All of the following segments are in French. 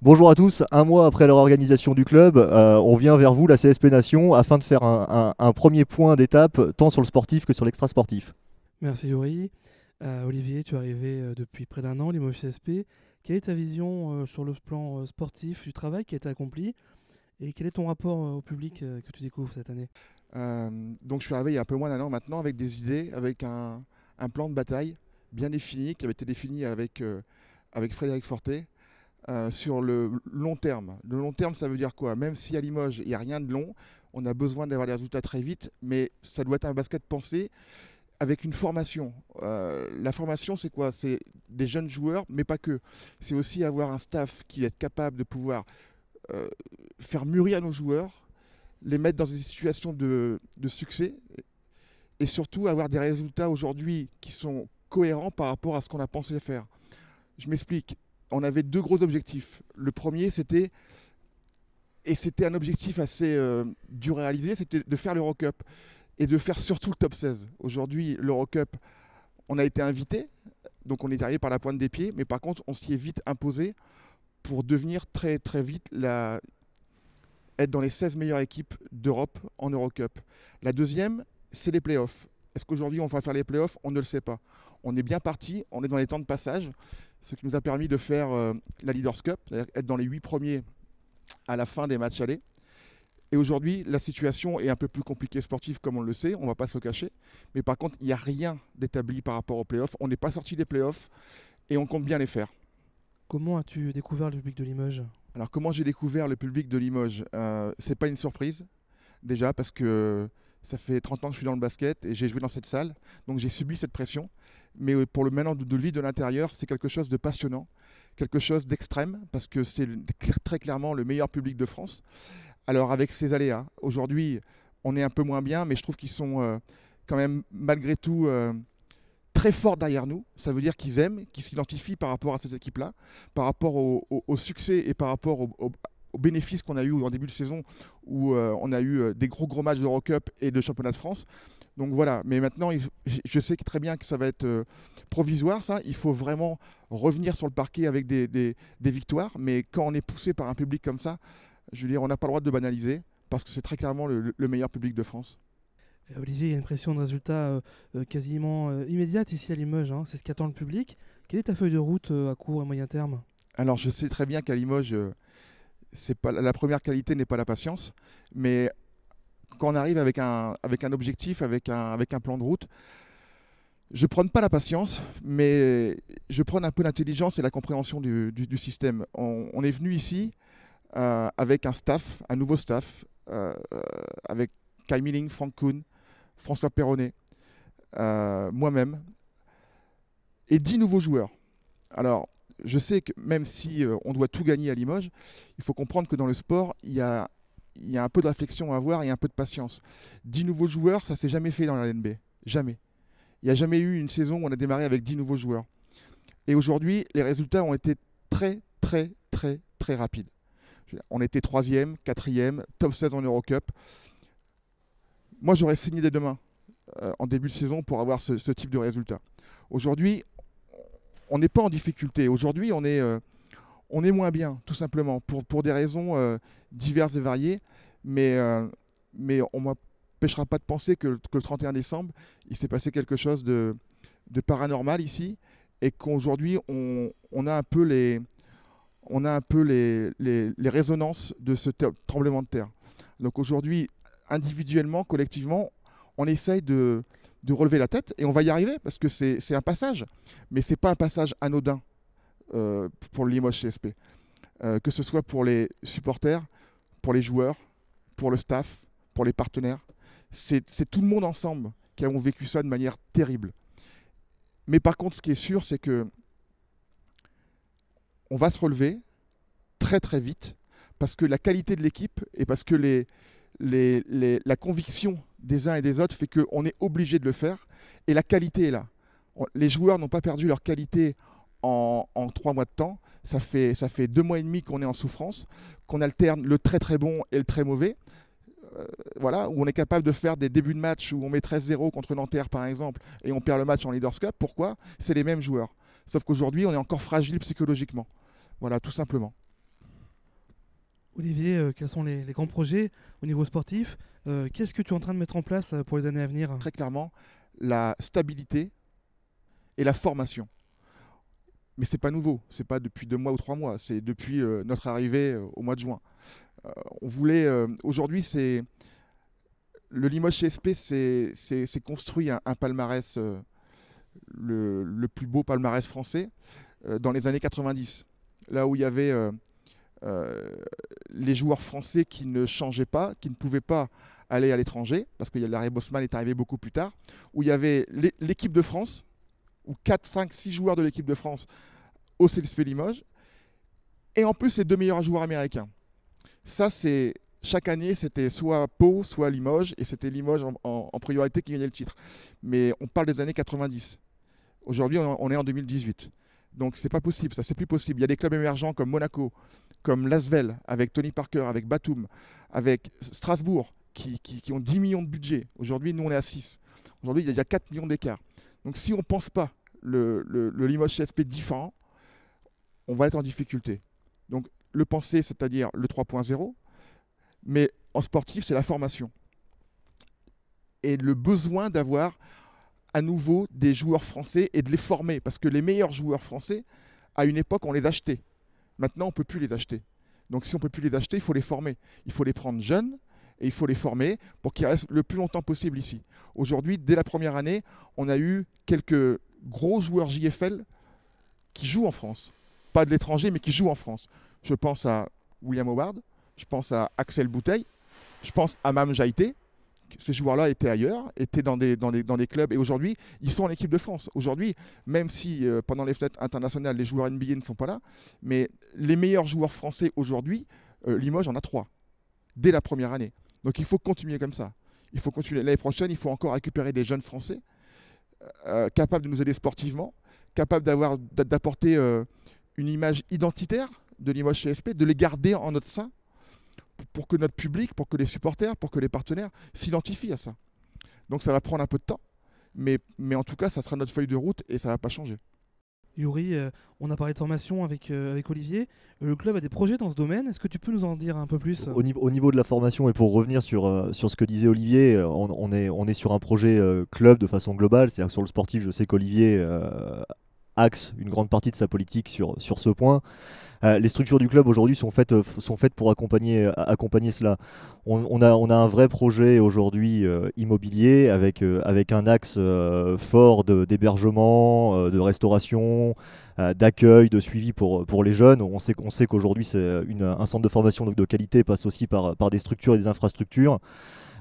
Bonjour à tous, un mois après leur organisation du club, on vient vers vous, la CSP Nation, afin de faire un premier point d'étape, tant sur le sportif que sur l'extra-sportif. Merci Yuri. Olivier, tu es arrivé depuis près d'un an, Limoges CSP. Quelle est ta vision sur le plan sportif du travail qui a été accompli et quel est ton rapport au public que tu découvres cette année? Donc je suis arrivé il y a un peu moins d'un an maintenant avec des idées, avec un plan de bataille bien défini qui avait été défini avec Frédéric Fortet sur le long terme. Le long terme, ça veut dire quoi? Même si à Limoges, il n'y a rien de long, on a besoin d'avoir des résultats très vite, mais ça doit être un basket pensé avec une formation. La formation, c'est quoi? C'est des jeunes joueurs, mais pas que. C'est aussi avoir un staff qui est capable de pouvoir euh, faire mûrir nos joueurs, les mettre dans des situations de succès et surtout avoir des résultats aujourd'hui qui sont cohérents par rapport à ce qu'on a pensé faire. Je m'explique. On avait deux gros objectifs. Le premier, c'était un objectif assez dur à réaliser, c'était de faire l'Eurocup et de faire surtout le top 16. Aujourd'hui, l'Eurocup, on a été invité, donc on est arrivé par la pointe des pieds, mais par contre, on s'y est vite imposé pour devenir très très vite être dans les 16 meilleures équipes d'Europe en Eurocup. La deuxième, c'est les playoffs. Est-ce qu'aujourd'hui on va faire les playoffs? On ne le sait pas. On est bien parti, on est dans les temps de passage, ce qui nous a permis de faire la Leaders Cup, c'est-à-dire être dans les 8 premiers à la fin des matchs allés. Et aujourd'hui, la situation est un peu plus compliquée sportive, comme on le sait, on ne va pas se le cacher. Mais par contre, il n'y a rien d'établi par rapport aux playoffs. On n'est pas sorti des playoffs et on compte bien les faire. Comment as-tu découvert le public de Limoges? Alors, comment j'ai découvert le public de Limoges? C'est pas une surprise, déjà, parce que ça fait 30 ans que je suis dans le basket et j'ai joué dans cette salle. Donc, j'ai subi cette pression. Mais pour le maintenant de vie de l'intérieur, c'est quelque chose de passionnant, quelque chose d'extrême, parce que c'est très clairement le meilleur public de France. Alors, avec ces aléas, aujourd'hui, on est un peu moins bien, mais je trouve qu'ils sont quand même, malgré tout, très forts derrière nous. Ça veut dire qu'ils aiment, qu'ils s'identifient par rapport à cette équipe-là, par rapport au succès et par rapport aux bénéfices qu'on a eu en début de saison où on a eu des gros matchs d'Eurocup et de championnat de France. Donc voilà, mais maintenant je sais très bien que ça va être provisoire ça, il faut vraiment revenir sur le parquet avec des victoires, mais quand on est poussé par un public comme ça, je veux dire, on n'a pas le droit de banaliser parce que c'est très clairement le meilleur public de France. Olivier, il y a une pression de résultat quasiment immédiate ici à Limoges, hein. C'est ce qu'attend le public. Quelle est ta feuille de route à court et moyen terme? Alors je sais très bien qu'à Limoges, c'est pas, la première qualité n'est pas la patience, mais quand on arrive avec un objectif, avec un plan de route, je ne prône pas la patience, mais je prône un peu l'intelligence et la compréhension du système. On est venu ici avec un staff, un nouveau staff, avec Kai Milling, Franck Kuhn, François Perronnet, moi-même, et 10 nouveaux joueurs. Alors, je sais que même si on doit tout gagner à Limoges, il faut comprendre que dans le sport, il y a un peu de réflexion à avoir et un peu de patience. 10 nouveaux joueurs, ça s'est jamais fait dans la LNB. Jamais. Il n'y a jamais eu une saison où on a démarré avec 10 nouveaux joueurs. Et aujourd'hui, les résultats ont été très, très, très, très rapides. On était 3e, 4e, top 16 en Eurocup. Moi, j'aurais signé dès demain, en début de saison, pour avoir ce type de résultat. Aujourd'hui, on n'est pas en difficulté. Aujourd'hui, on est moins bien, tout simplement, pour des raisons diverses et variées. Mais, on ne m'empêchera pas de penser que le 31 décembre, il s'est passé quelque chose de paranormal ici. Et qu'aujourd'hui, on a un peu les résonances de ce tremblement de terre. Donc aujourd'hui, individuellement, collectivement, on essaye de relever la tête et on va y arriver parce que c'est un passage. Mais ce n'est pas un passage anodin pour le Limoges CSP. Que ce soit pour les supporters, pour les joueurs, pour le staff, pour les partenaires. C'est tout le monde ensemble qui avons vécu ça de manière terrible. Mais par contre, ce qui est sûr, c'est que on va se relever très très vite parce que la qualité de l'équipe et parce que la conviction des uns et des autres fait qu'on est obligé de le faire et la qualité est là. Les joueurs n'ont pas perdu leur qualité en 3 mois de temps. Ça fait 2 mois et demi qu'on est en souffrance, qu'on alterne le très très bon et le très mauvais. Voilà, où on est capable de faire des débuts de match où on met 13-0 contre Nanterre par exemple et on perd le match en Leaders Cup. Pourquoi? C'est les mêmes joueurs. Sauf qu'aujourd'hui, on est encore fragile psychologiquement. Voilà, tout simplement. Olivier, quels sont les grands projets au niveau sportif? Qu'est-ce que tu es en train de mettre en place pour les années à venir? Très clairement, la stabilité et la formation. Mais c'est pas nouveau, c'est pas depuis 2 mois ou 3 mois, c'est depuis notre arrivée au mois de juin. On voulait, aujourd'hui, le Limoges CSP s'est construit un palmarès, le plus beau palmarès français dans les années 90. Là où il y avait les joueurs français qui ne changeaient pas, qui ne pouvaient pas aller à l'étranger, parce que Larry Bosman est arrivé beaucoup plus tard, où il y avait l'équipe de France, où 4, 5, 6 joueurs de l'équipe de France au CSP Limoges, et en plus les 2 meilleurs joueurs américains. Ça, chaque année, c'était soit Pau, soit Limoges, et c'était Limoges en priorité qui gagnait le titre. Mais on parle des années 90. Aujourd'hui, on est en 2018. Donc c'est pas possible, ça c'est plus possible. Il y a des clubs émergents comme Monaco, comme Lasvel, avec Tony Parker, avec Batum, avec Strasbourg, qui ont 10 millions de budget. Aujourd'hui, nous on est à 6. Aujourd'hui, il y a 4 millions d'écart. Donc si on ne pense pas le Limoges CSP différent, on va être en difficulté. Donc le penser, c'est-à-dire le 3.0, mais en sportif, c'est la formation. Et le besoin d'avoir à nouveau des joueurs français et de les former. Parce que les meilleurs joueurs français, à une époque, on les achetait. Maintenant, on ne peut plus les acheter. Donc si on ne peut plus les acheter, il faut les former. Il faut les prendre jeunes et il faut les former pour qu'ils restent le plus longtemps possible ici. Aujourd'hui, dès la première année, on a eu quelques gros joueurs JFL qui jouent en France. Pas de l'étranger, mais qui jouent en France. Je pense à William Howard, je pense à Axel Bouteille, je pense à Mam Jaïté. Ces joueurs-là étaient ailleurs, étaient dans des clubs, et aujourd'hui, ils sont en équipe de France. Aujourd'hui, même si pendant les fêtes internationales, les joueurs NBA ne sont pas là, mais les meilleurs joueurs français aujourd'hui, Limoges en a 3, dès la première année. Donc il faut continuer comme ça. Il faut continuer. L'année prochaine, il faut encore récupérer des jeunes Français capables de nous aider sportivement, capables d'apporter une image identitaire de Limoges CSP, de les garder en notre sein, pour que notre public, pour que les supporters, pour que les partenaires s'identifient à ça. Donc ça va prendre un peu de temps, mais en tout cas, ça sera notre feuille de route et ça ne va pas changer. Yuri, on a parlé de formation avec Olivier. Le club a des projets dans ce domaine. Est-ce que tu peux nous en dire un peu plus? Au niveau de la formation, et pour revenir sur ce que disait Olivier, on est sur un projet club de façon globale. C'est-à-dire que sur le sportif, je sais qu'Olivier axe une grande partie de sa politique sur ce point. Les structures du club aujourd'hui sont faites pour accompagner cela. On a un vrai projet aujourd'hui immobilier avec un axe fort d'hébergement, de restauration, d'accueil, de suivi pour les jeunes. On sait qu'aujourd'hui un centre de formation de qualité passe aussi par des structures et des infrastructures.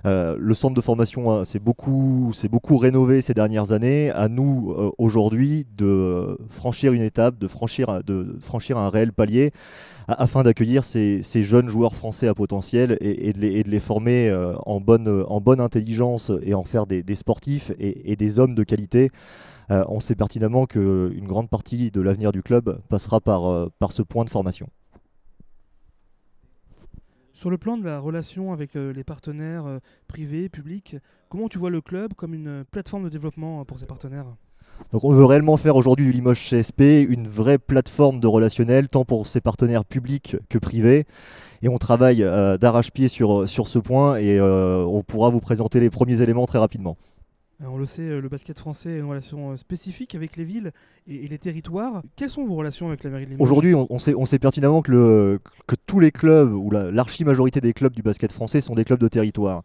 Le centre de formation s'est beaucoup rénové ces dernières années. À nous aujourd'hui de franchir une étape, de franchir un réel palier afin d'accueillir ces jeunes joueurs français à potentiel et de les former en bonne intelligence et en faire des sportifs et des hommes de qualité. On sait pertinemment qu'une grande partie de l'avenir du club passera par ce point de formation. Sur le plan de la relation avec les partenaires privés, publics, comment tu vois le club comme une plateforme de développement pour ses partenaires? Donc on veut réellement faire aujourd'hui du Limoges CSP une vraie plateforme de relationnel, tant pour ses partenaires publics que privés. Et on travaille d'arrache-pied sur ce point et on pourra vous présenter les premiers éléments très rapidement. On le sait, le basket français a une relation spécifique avec les villes et les territoires. Quelles sont vos relations avec la mairie de Limoges? Aujourd'hui, on sait pertinemment que tous les clubs, ou l'archi-majorité des clubs du basket français sont des clubs de territoire.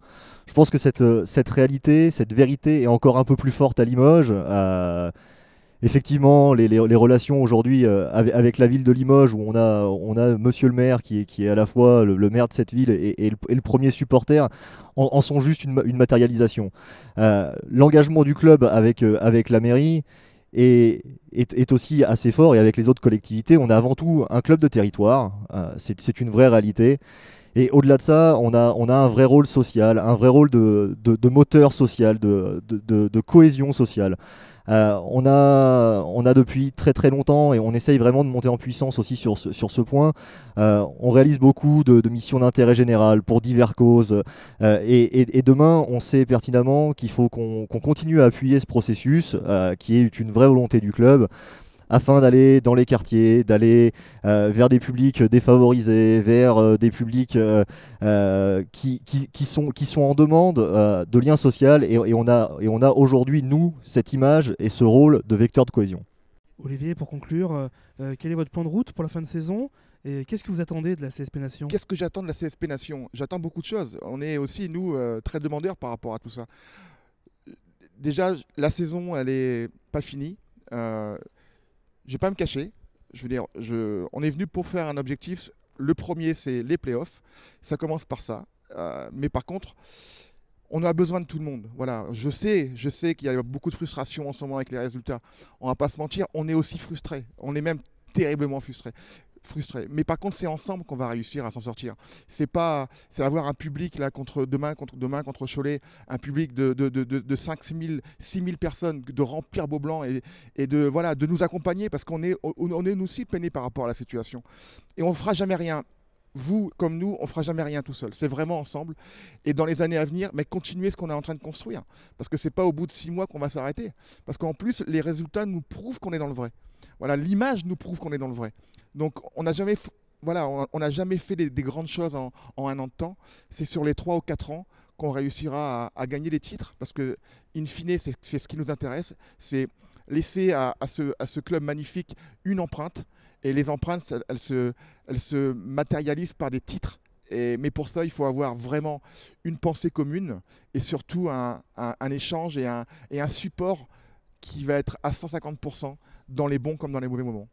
Je pense que cette réalité, cette vérité est encore un peu plus forte à Limoges. Effectivement, les relations aujourd'hui avec la ville de Limoges, où on a monsieur le maire qui est à la fois le maire de cette ville et le premier supporter, en sont juste une matérialisation. L'engagement du club avec la mairie est aussi assez fort, et avec les autres collectivités, on a avant tout un club de territoire, c'est une vraie réalité. Et au-delà de ça, on a un vrai rôle social, un vrai rôle de moteur social, de cohésion sociale. On a depuis très très longtemps, et on essaye vraiment de monter en puissance aussi sur ce point. On réalise beaucoup de missions d'intérêt général pour diverses causes. Et demain, on sait pertinemment qu'il faut qu'on continue à appuyer ce processus, qui est une vraie volonté du club, afin d'aller dans les quartiers, d'aller vers des publics défavorisés, vers des publics qui sont en demande de lien social, et on a aujourd'hui, nous, cette image et ce rôle de vecteur de cohésion. Olivier, pour conclure, quel est votre plan de route pour la fin de saison et qu'est-ce que vous attendez de la CSP Nation? Qu'est-ce que j'attends de la CSP Nation? J'attends beaucoup de choses. On est aussi, nous, très demandeurs par rapport à tout ça. Déjà, la saison, elle n'est pas finie. Je ne vais pas me cacher. Je veux dire, on est venu pour faire un objectif. Le premier, c'est les playoffs. Ça commence par ça. Mais par contre, on a besoin de tout le monde. Voilà. Je sais qu'il y a beaucoup de frustration en ce moment avec les résultats. On ne va pas se mentir, on est aussi frustrés. On est même terriblement frustrés. Mais par contre, c'est ensemble qu'on va réussir à s'en sortir. C'est avoir un public là demain contre Cholet, un public de 5 000, 6 000 personnes, de remplir Beaublanc et de nous accompagner parce qu'on est nous aussi peinés par rapport à la situation. Et on ne fera jamais rien. Vous, comme nous, on ne fera jamais rien tout seul. C'est vraiment ensemble. Et dans les années à venir, mais continuer ce qu'on est en train de construire. Parce que ce n'est pas au bout de 6 mois qu'on va s'arrêter. Parce qu'en plus, les résultats nous prouvent qu'on est dans le vrai. Voilà, l'image nous prouve qu'on est dans le vrai. Donc, on n'a jamais fait des grandes choses en un an de temps. C'est sur les 3 ou 4 ans qu'on réussira à gagner les titres. Parce que, in fine, c'est ce qui nous intéresse. C'est laisser à ce club magnifique une empreinte. Et les empreintes, elles se matérialisent par des titres. Mais pour ça, il faut avoir vraiment une pensée commune et surtout un échange et un support qui va être à 150% dans les bons comme dans les mauvais moments.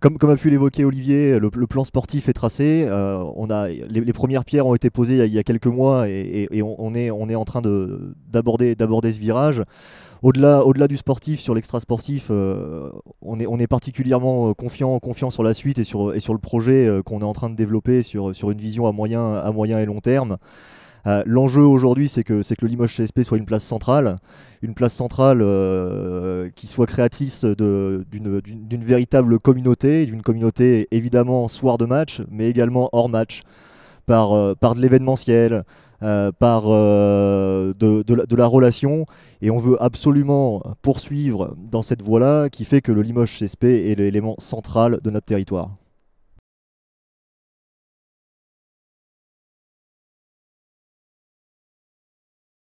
Comme a pu l'évoquer Olivier, le plan sportif est tracé. Les premières pierres ont été posées il y a quelques mois et on est en train d'aborder ce virage. Au-delà du sportif, sur l'extra-sportif, on est particulièrement confiant sur la suite et sur le projet qu'on est en train de développer sur une vision à moyen et long terme. L'enjeu aujourd'hui, c'est que le Limoges CSP soit une place centrale qui soit créatrice d'une véritable communauté, d'une communauté évidemment soir de match, mais également hors match, par de l'événementiel, par de la relation, et on veut absolument poursuivre dans cette voie-là qui fait que le Limoges CSP est l'élément central de notre territoire.